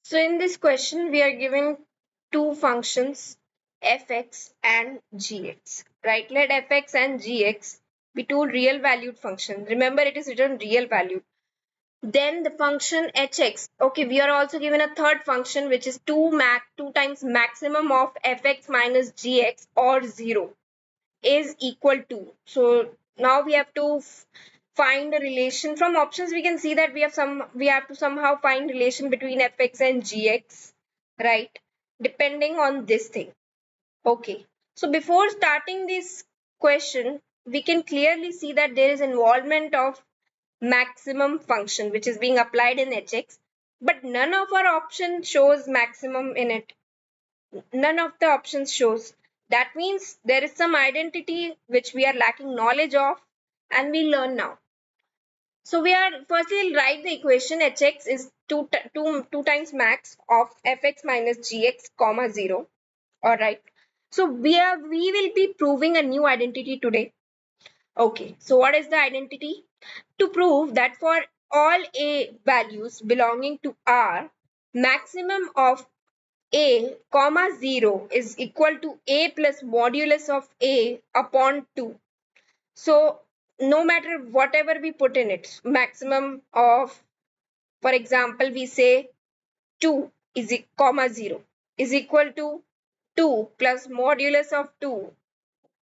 So in this question, we are given two functions, fx and gx, right? Let fx and gx be two real valued functions. Remember, it is written real valued. Then the function hx. Okay, we are also given a third function which is 2 times maximum of fx minus gx or 0 is equal to. So now we have to find a relation from options. We can see that we have to somehow find relation between fx and gx, right? Depending on this thing. Okay. So before starting this question, we can clearly see that there is involvement of maximum function which is being applied in hx, but none of our option shows maximum in it. None of the options shows. That means there is some identity which we are lacking knowledge of, and we learn now. So we are firstly write the equation hx is 2 times max of fx minus gx comma 0. All right. So we will be proving a new identity today. Okay. So what is the identity? To prove that for all a values belonging to R, maximum of a comma 0 is equal to a plus modulus of a upon 2. So no matter whatever we put in it, maximum of, for example, we say 2 is comma 0 is equal to 2 plus modulus of 2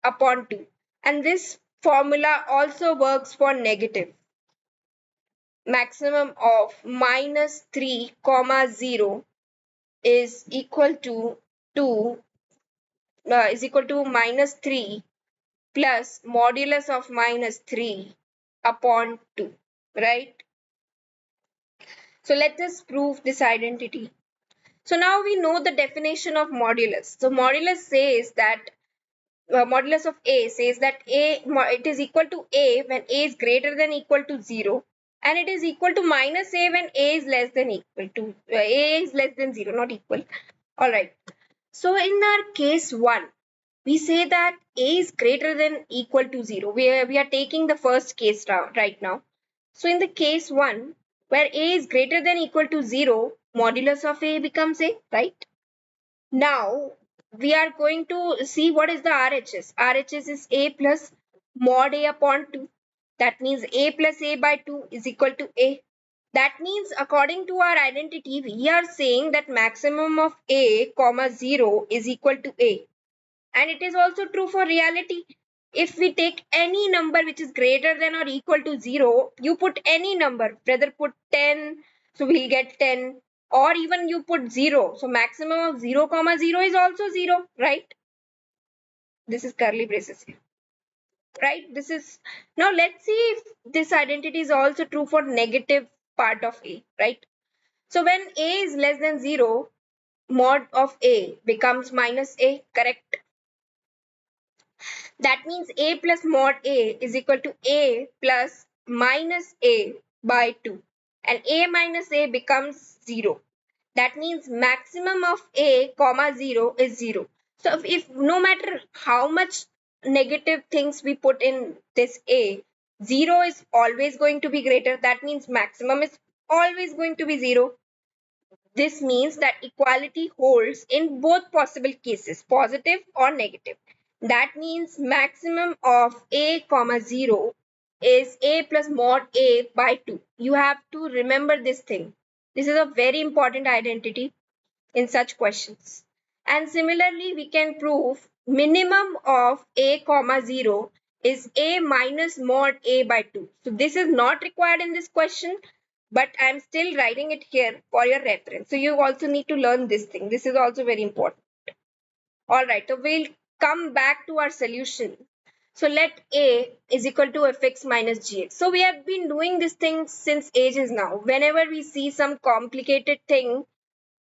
upon 2. And this formula also works for negative. Maximum of minus 3 comma 0 is equal to 2 is equal to minus 3 plus modulus of minus 3 upon 2, right? So let us prove this identity. So now we know the definition of modulus. So modulus says that modulus of a says that it is equal to a when a is greater than equal to 0, and it is equal to minus a when a is less than equal to a is less than 0, not equal. All right. So in our case 1, we say that a is greater than equal to 0. We are taking the first case right now. So in the case 1, where a is greater than equal to 0, modulus of a becomes a, right? Now we are going to see what is the RHS. RHS is a plus mod a upon 2. That means a plus a by 2 is equal to a. That means according to our identity, we are saying that maximum of a comma 0 is equal to a. And it is also true for reality. If we take any number which is greater than or equal to 0, you put any number, whether put 10, so we'll get 10, or even you put 0. So maximum of 0 comma 0 is also 0, right? This is curly braces here, right? This is, now let's see if this identity is also true for negative part of a, right? So when a is less than 0, mod of a becomes minus a, correct? That means a plus mod a is equal to a plus minus a by 2. And a minus a becomes 0. That means maximum of a comma 0 is 0. So if no matter how much negative things we put in this a, 0 is always going to be greater. That means maximum is always going to be 0. This means that equality holds in both possible cases, positive or negative. That means maximum of a comma 0 is a plus mod a by 2. You have to remember this thing. This is a very important identity in such questions. And similarly, we can prove minimum of a comma 0 is a minus mod a by 2. So this is not required in this question, but I'm still writing it here for your reference. So you also need to learn this thing. This is also very important. All right, so we'll come back to our solution. So let a is equal to fx minus gx. So we have been doing this thing since ages now. Whenever we see some complicated thing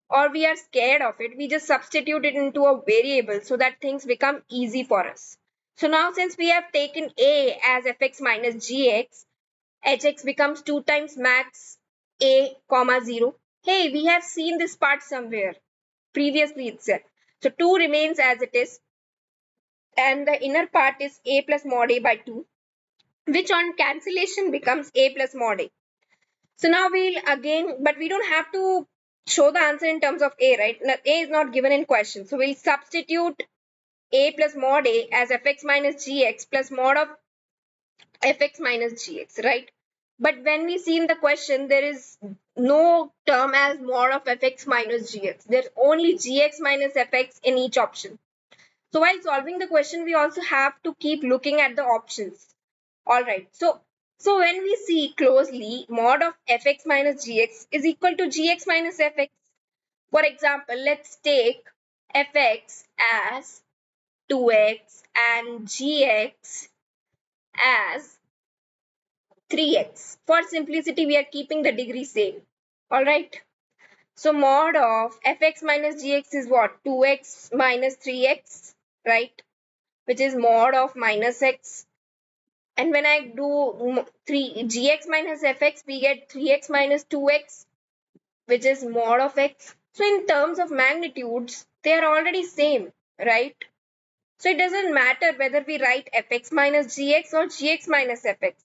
or we are scared of it, we just substitute it into a variable so that things become easy for us. So now since we have taken a as fx minus gx, hx becomes 2 times max a comma 0. Hey, we have seen this part somewhere previously itself. So 2 remains as it is, and the inner part is a plus mod a by 2, which on cancellation becomes a plus mod a. So now we'll again, but we don't have to show the answer in terms of A, right? Now, A is not given in question. So we'll substitute A plus mod A as fx minus gx plus mod of fx minus gx, right? But when we see in the question, there is no term as mod of fx minus gx. There's only gx minus fx in each option. So while solving the question, we also have to keep looking at the options. All right. So when we see closely, mod of fx minus gx is equal to gx minus fx. For example, let's take fx as 2x and gx as 3x. For simplicity, we are keeping the degree same. All right. So mod of fx minus gx is what? 2x minus 3x, right? Which is mod of minus x. And when I do 3 gx minus fx, we get 3x minus 2x, which is mod of x. So in terms of magnitudes, they are already same, right? So it doesn't matter whether we write fx minus gx or gx minus fx.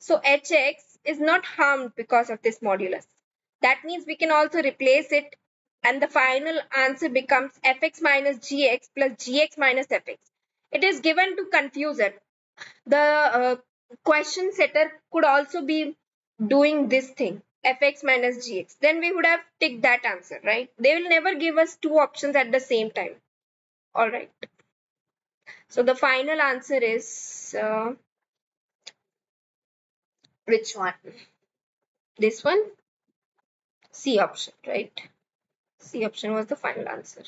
So hx is not harmed because of this modulus. That means we can also replace it and the final answer becomes fx minus gx plus gx minus fx. It is given to confuse it. The question setter could also be doing this thing, fx minus gx. Then we would have ticked that answer, right? They will never give us two options at the same time. All right. So the final answer is which one? This one? C option, right? C option was the final answer.